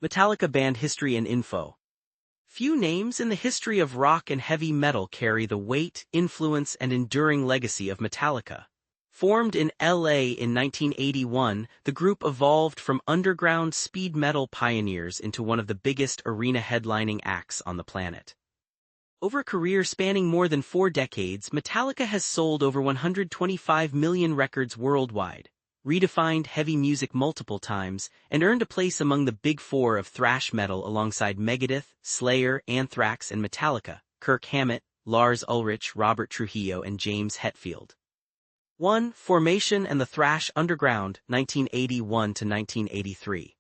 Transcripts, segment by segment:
Metallica band history and info. Few names in the history of rock and heavy metal carry the weight, influence, and enduring legacy of Metallica. Formed in LA in 1981, the group evolved from underground speed metal pioneers into one of the biggest arena headlining acts on the planet. Over a career spanning more than 4 decades, Metallica has sold over 125 million records worldwide, redefined heavy music multiple times, and earned a place among the big four of thrash metal alongside Megadeth, Slayer, Anthrax, and Metallica, Kirk Hammett, Lars Ulrich, Robert Trujillo, and James Hetfield. 1. Formation and the Thrash Underground, 1981 to 1983.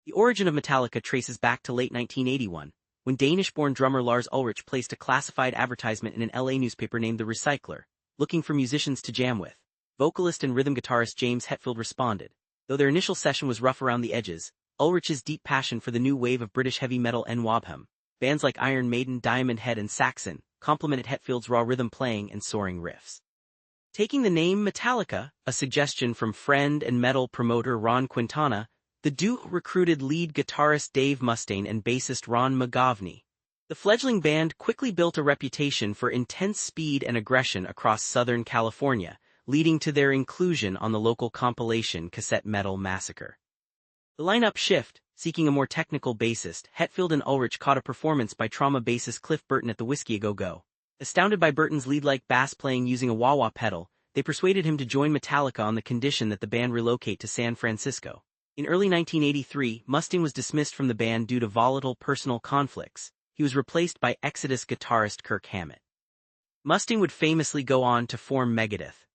The origin of Metallica traces back to late 1981, when Danish-born drummer Lars Ulrich placed a classified advertisement in an LA newspaper named The Recycler, looking for musicians to jam with. Vocalist and rhythm guitarist James Hetfield responded. Though their initial session was rough around the edges, Ulrich's deep passion for the new wave of British heavy metal NWOBHM, bands like Iron Maiden, Diamond Head, and Saxon, complemented Hetfield's raw rhythm playing and soaring riffs. Taking the name Metallica, a suggestion from friend and metal promoter Ron Quintana, the duo recruited lead guitarist Dave Mustaine and bassist Ron McGovney. The fledgling band quickly built a reputation for intense speed and aggression across Southern California, leading to their inclusion on the local compilation Cassette Metal Massacre. The lineup shift, seeking a more technical bassist, Hetfield and Ulrich caught a performance by Trauma bassist Cliff Burton at the Whiskey A Go Go. Astounded by Burton's lead-like bass playing using a wah-wah pedal, they persuaded him to join Metallica on the condition that the band relocate to San Francisco. In early 1983, Mustaine was dismissed from the band due to volatile personal conflicts. He was replaced by Exodus guitarist Kirk Hammett. Mustaine would famously go on to form Megadeth.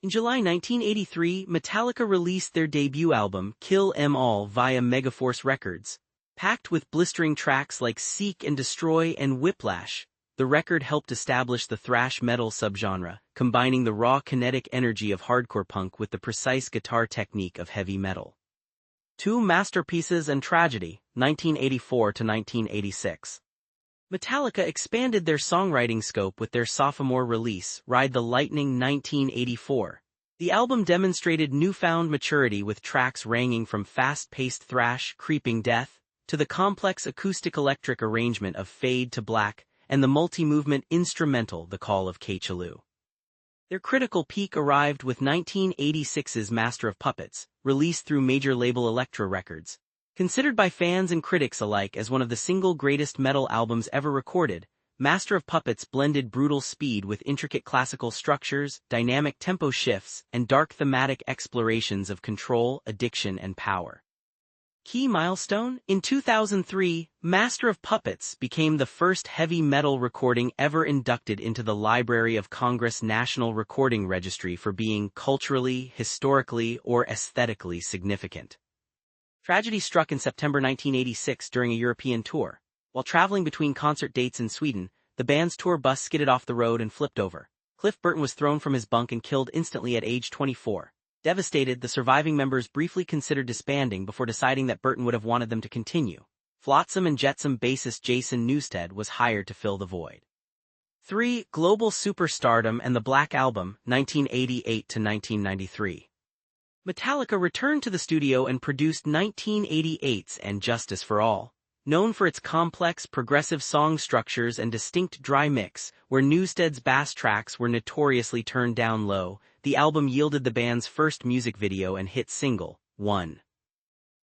In July 1983, Metallica released their debut album, Kill 'Em All, via Megaforce Records. Packed with blistering tracks like Seek and Destroy and Whiplash, the record helped establish the thrash metal subgenre, combining the raw kinetic energy of hardcore punk with the precise guitar technique of heavy metal. 2 Masterpieces and Tragedy, 1984 to 1986. Metallica expanded their songwriting scope with their sophomore release, Ride the Lightning 1984. The album demonstrated newfound maturity with tracks ranging from fast-paced thrash, Creeping Death, to the complex acoustic-electric arrangement of Fade to Black, and the multi-movement instrumental The Call of Cthulhu. Their critical peak arrived with 1986's Master of Puppets, released through major label Elektra Records. Considered by fans and critics alike as one of the single greatest metal albums ever recorded, Master of Puppets blended brutal speed with intricate classical structures, dynamic tempo shifts, and dark thematic explorations of control, addiction, and power. Key milestone? In 2003, Master of Puppets became the first heavy metal recording ever inducted into the Library of Congress National Recording Registry for being culturally, historically, or aesthetically significant. Tragedy struck in September 1986 during a European tour. While traveling between concert dates in Sweden, the band's tour bus skidded off the road and flipped over. Cliff Burton was thrown from his bunk and killed instantly at age 24. Devastated, the surviving members briefly considered disbanding before deciding that Burton would have wanted them to continue. Flotsam and Jetsam bassist Jason Newsted was hired to fill the void. 3. Global Superstardom and the Black Album, 1988 to 1993. Metallica returned to the studio and produced 1988's And Justice for All. Known for its complex, progressive song structures and distinct dry mix, where Newsted's bass tracks were notoriously turned down low, the album yielded the band's first music video and hit single, 1.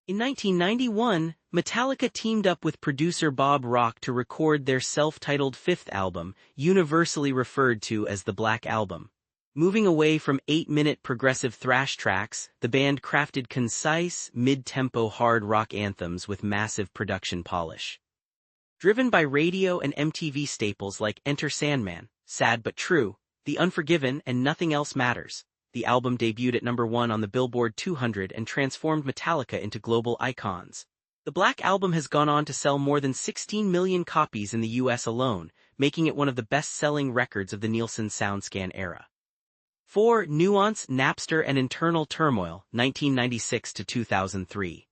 In 1991, Metallica teamed up with producer Bob Rock to record their self-titled 5th album, universally referred to as the Black Album. Moving away from 8-minute progressive thrash tracks, the band crafted concise, mid-tempo hard rock anthems with massive production polish. Driven by radio and MTV staples like Enter Sandman, Sad But True, The Unforgiven, and Nothing Else Matters, the album debuted at number 1 on the Billboard 200 and transformed Metallica into global icons. The Black Album has gone on to sell more than 16 million copies in the US alone, making it one of the best-selling records of the Nielsen SoundScan era. 4. Nuance, Napster and Internal Turmoil, 1996 to 2003.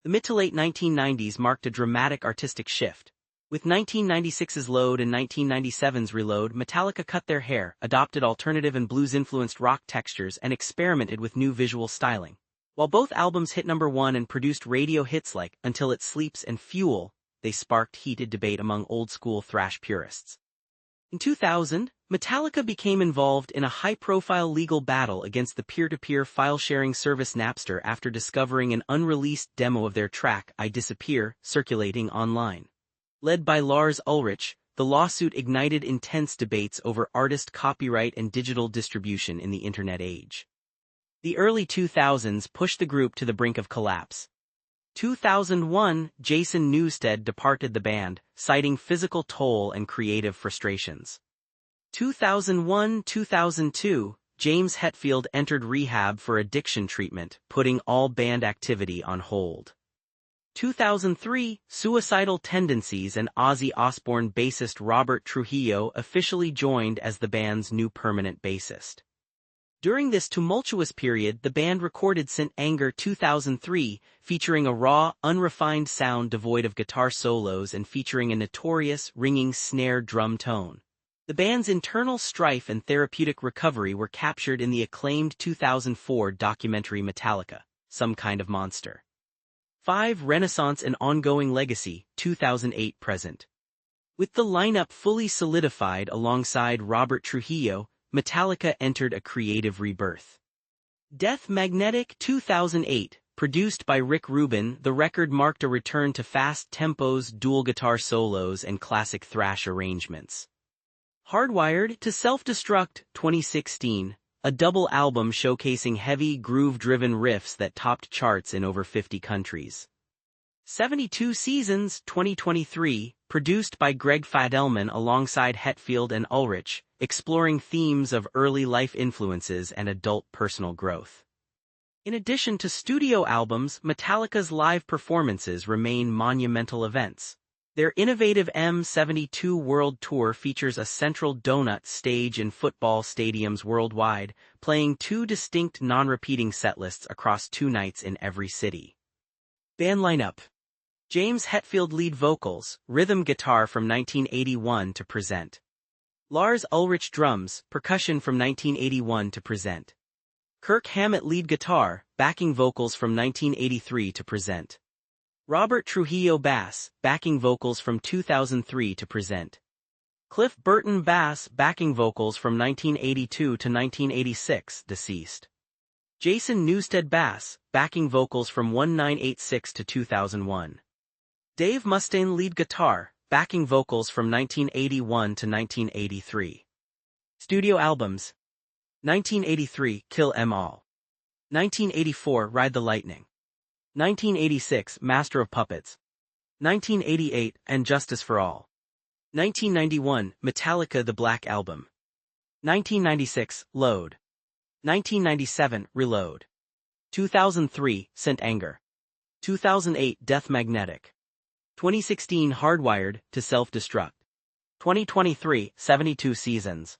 The mid to late 1990s marked a dramatic artistic shift. With 1996's Load and 1997's Reload, Metallica cut their hair, adopted alternative and blues-influenced rock textures, and experimented with new visual styling. While both albums hit #1 and produced radio hits like Until It Sleeps and Fuel, they sparked heated debate among old-school thrash purists. In 2000, Metallica became involved in a high-profile legal battle against the peer-to-peer file-sharing service Napster after discovering an unreleased demo of their track I Disappear circulating online. Led by Lars Ulrich, the lawsuit ignited intense debates over artist copyright and digital distribution in the internet age. The early 2000s pushed the group to the brink of collapse. 2001, Jason Newsted departed the band, citing physical toll and creative frustrations. 2001-2002, James Hetfield entered rehab for addiction treatment, putting all band activity on hold. 2003, suicidal tendencies and Ozzy Osbourne bassist Robert Trujillo officially joined as the band's new permanent bassist. During this tumultuous period, the band recorded St. Anger 2003, featuring a raw, unrefined sound devoid of guitar solos and featuring a notorious, ringing snare drum tone. The band's internal strife and therapeutic recovery were captured in the acclaimed 2004 documentary Metallica, Some Kind of Monster. 5. Renaissance and Ongoing Legacy, 2008-present. With the lineup fully solidified alongside Robert Trujillo, Metallica entered a creative rebirth. Death Magnetic 2008, produced by Rick Rubin, the record marked a return to fast tempos, dual guitar solos, and classic thrash arrangements. Hardwired to Self-Destruct 2016, a double album showcasing heavy, groove-driven riffs that topped charts in over 50 countries. 72 Seasons 2023, produced by Greg Fidelman alongside Hetfield and Ulrich, exploring themes of early life influences and adult personal growth. In addition to studio albums, Metallica's live performances remain monumental events. Their innovative M72 World Tour features a central donut stage in football stadiums worldwide, playing 2 distinct non-repeating setlists across 2 nights in every city. Band lineup: James Hetfield lead vocals, rhythm guitar from 1981 to present. Lars Ulrich drums, percussion from 1981 to present. Kirk Hammett lead guitar, backing vocals from 1983 to present. Robert Trujillo bass, backing vocals from 2003 to present. Cliff Burton bass, backing vocals from 1982 to 1986, deceased. Jason Newsted bass, backing vocals from 1986 to 2001. Dave Mustaine lead guitar, backing vocals from 1981 to 1983. Studio albums: 1983, Kill 'Em All. 1984, Ride the Lightning. 1986, Master of Puppets. 1988, And Justice for All. 1991, Metallica The Black Album. 1996, Load. 1997, Reload. 2003, St. Anger. 2008, Death Magnetic. 2016, Hardwired to Self-Destruct. 2023, 72 Seasons.